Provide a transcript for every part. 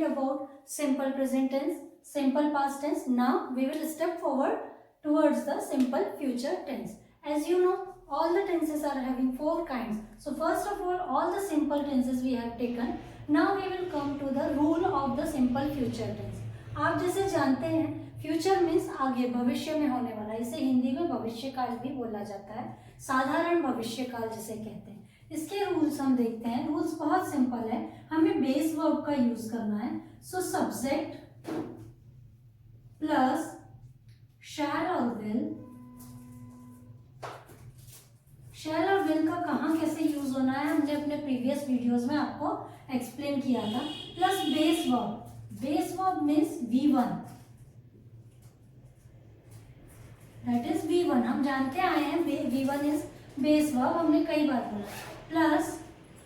about simple present tense, simple past tense. Now we will step forward towards the simple future tense. As you know, all the tenses are having four kinds. So first of all the simple tenses we have taken. Now we will come to the rule of the simple future tense. आप जैसे जानते हैं future means आगे भविष्य में होने वाला, इसे हिंदी में भविष्य काल भी बोला जाता है, साधारण भविष्य काल जिसे कहते हैं। इसके रूल्स हम देखते हैं। रूल्स बहुत सिंपल है, हमें बेस वर्ब का यूज करना है। सो सब्जेक्ट प्लस शैल और विल, शैल और विल का कहाँ कैसे यूज होना है हमने अपने प्रीवियस वीडियोस में आपको एक्सप्लेन किया था। Plus base verb, base verb means V1, that is V1, हम जानते आए हैं V1 इज बेस वर्ब, हमने कई बार बोला। प्लस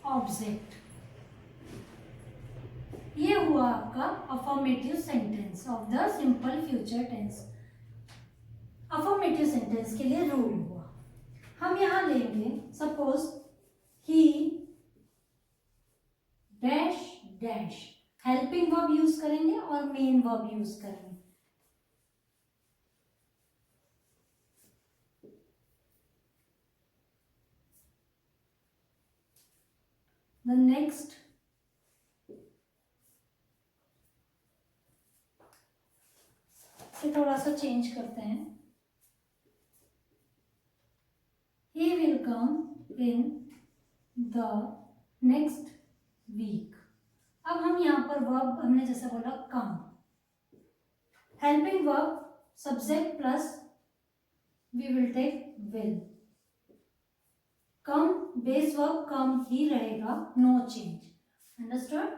ऑब्जेक्ट, ये हुआ आपका affirmative sentence of the simple future tense. Affirmative sentence के लिए रूल हुआ, हम यहां लेंगे suppose he dash dash, helping verb use करेंगे और मेन वर्ब यूज करेंगे। The next से थोड़ा सा चेंज करते हैं। He will come in the next week। अब हम यहाँ पर वर्ब हमने जैसे बोला come, helping verb subject plus we will take will। Come base verb come ही रहेगा, नो चेंज, अंडरस्टूड।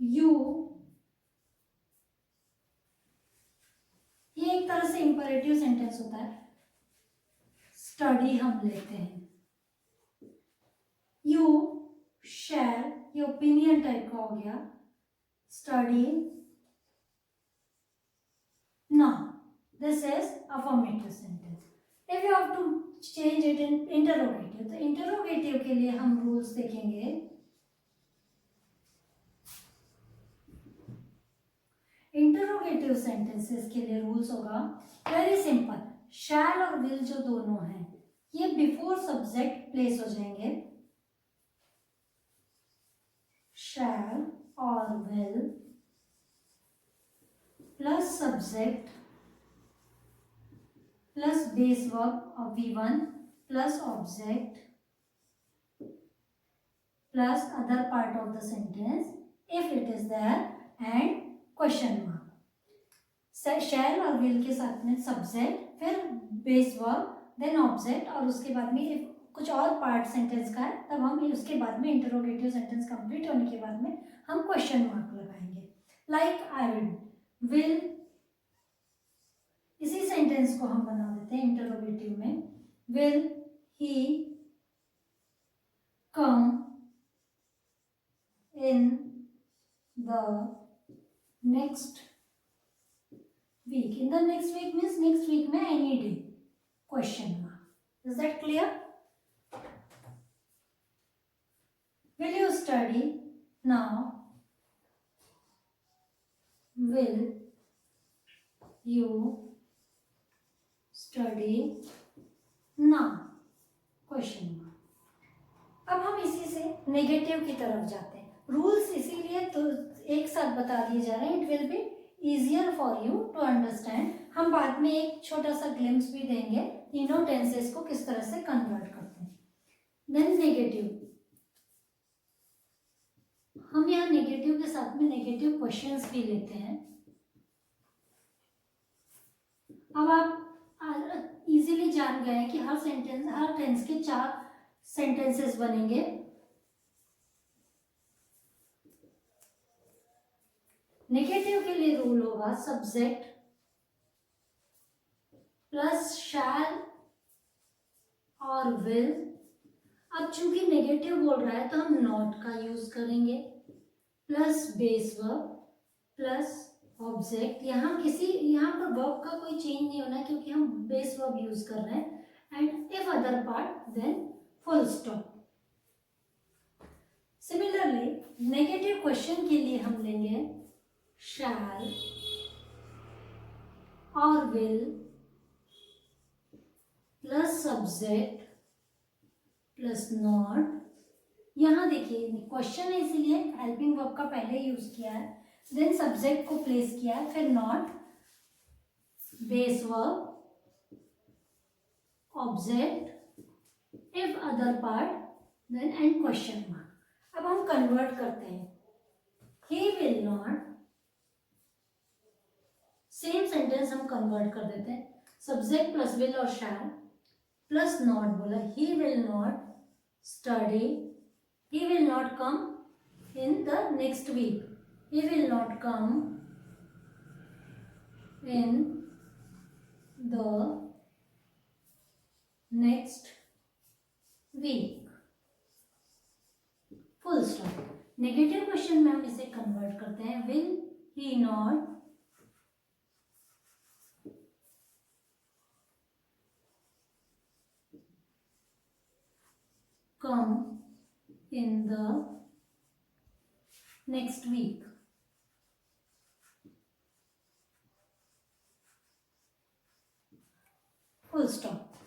यू, ये एक तरह से इंपरेटिव सेंटेंस होता है। स्टडी हम लेते हैं, यू शैल, ये ओपिनियन टाइप का हो गया, study now, this is affirmative sentence। if you have to change it in interrogative, तो interrogative के लिए हम रूल्स देखेंगे। इंटरोगेटिव सेंटेंसेस के लिए रूल्स होगा वेरी सिंपल, शैल और विल जो दोनों हैं ये बिफोर सब्जेक्ट प्लेस हो जाएंगे। शैल और will plus subject plus base verb of V1 plus object plus other part of the sentence if it is there and question mark. Shall और will के साथ में सब्जेक्ट, फिर बेस वर्ब, देन ऑब्जेक्ट, और उसके बाद में if कुछ और पार्ट सेंटेंस का है तब हम उसके बाद में इंटरोगेटिव सेंटेंस कंप्लीट होने के बाद में हम क्वेश्चन मार्क लगाएंगे। लाइक आई विल, इसी सेंटेंस को हम बना देते हैं इंटरोगेटिव में। Will he come in the next week, in the next week means next week में any day, question mark. Is that clear? Will you study now, will you study now, question mark. अब हम इसी से negative की तरफ जाते हैं। Rules इसीलिए तो एक साथ बता दिए जा रहे हैं, it will be easier for you to understand. हम बाद में एक छोटा सा ग्लिम्स भी देंगे तीनों टेंसेस को किस तरह से कन्वर्ट करते हैं। देन नेगेटिव, हम यहाँ नेगेटिव के साथ में नेगेटिव क्वेश्चंस भी लेते हैं। अब आप इजीली जान गए हैं कि हर टेंस के 4 सेंटेंसेस बनेंगे। नेगेटिव के लिए रूल होगा सब्जेक्ट प्लस शैल और विल। अब चूंकि नेगेटिव बोल रहा है तो हम नॉट का यूज करेंगे, plus base verb plus object. यहाँ पर वर्ब का कोई चेंज नहीं होना है क्योंकि हम बेस वर्ब यूज कर रहे हैं। And if other part then full stop. Similarly negative question के लिए हम लेंगे shall और will plus subject plus not. यहाँ देखिए क्वेश्चन है इसीलिए हेल्पिंग वर्ब का पहले यूज किया है, देन सब्जेक्ट को प्लेस किया है, फिर not, base verb, object, if other part, then and question mark. अब हम कन्वर्ट करते हैं, he will not, same sentence हम कन्वर्ट कर देते हैं, सब्जेक्ट प्लस विल और शैल प्लस नॉट बोला, ही will not study, he will not come in the next week, he will not come in the next week, full stop। Negative question में हम इसे convert करते हैं, will he not come in the next week, full stop।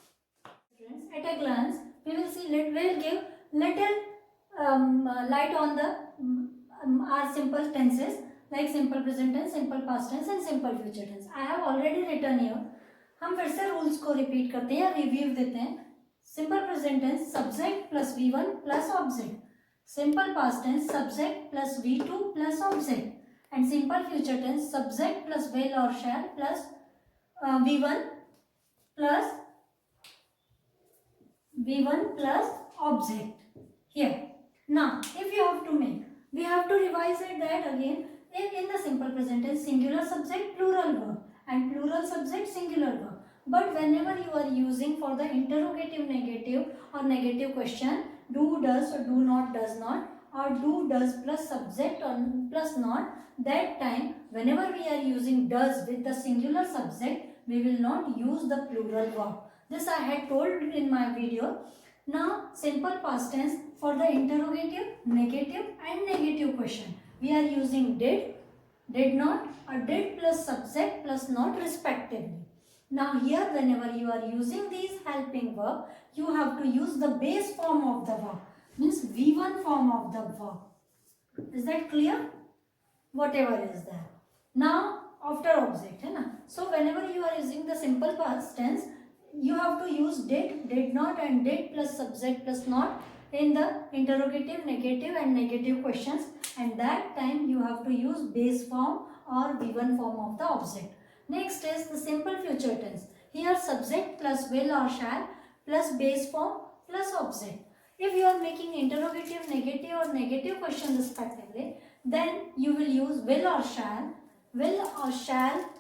At a glance we will see, we'll give little light on the our simple tenses like simple present tense, simple past tense and simple future tense। I have already written here, हम फिर से rules को repeat करते हैं या review देते हैं। Simple present tense subject plus V1 plus object, simple past tense subject plus V2 plus object and simple future tense subject plus will और shall plus V1 plus object. Here now if you have to make, we have to revise it that again, in the simple present tense singular subject plural verb and plural subject singular verb, but whenever you are using for the interrogative negative or negative question do, does or do not, does not, or do, does plus subject or plus not, that time whenever we are using does with the singular subject we will not use the plural verb. This I had told in my video. Now simple past tense for the interrogative, negative and negative question we are using did, did not or did plus subject plus not respectively. Now here whenever you are using these helping verb you have to use the base form of the verb, means V1 form of the verb. Is that clear? Whatever is there. Now after object है ना, so whenever you are using the simple past tense you have to use did, did not and did plus subject plus not in the interrogative, negative and negative questions, and that time you have to use base form or V1 form of the object. Next is the simple future tense. Here subject plus will or shall plus base form plus object. If you are making interrogative, negative or negative question respectively, then you will use will or shall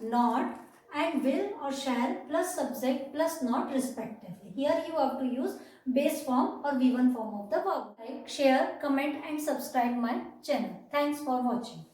not and will or shall plus subject plus not respectively. Here you have to use base form or V1 form of the verb. Like, share, comment and subscribe my channel. Thanks for watching.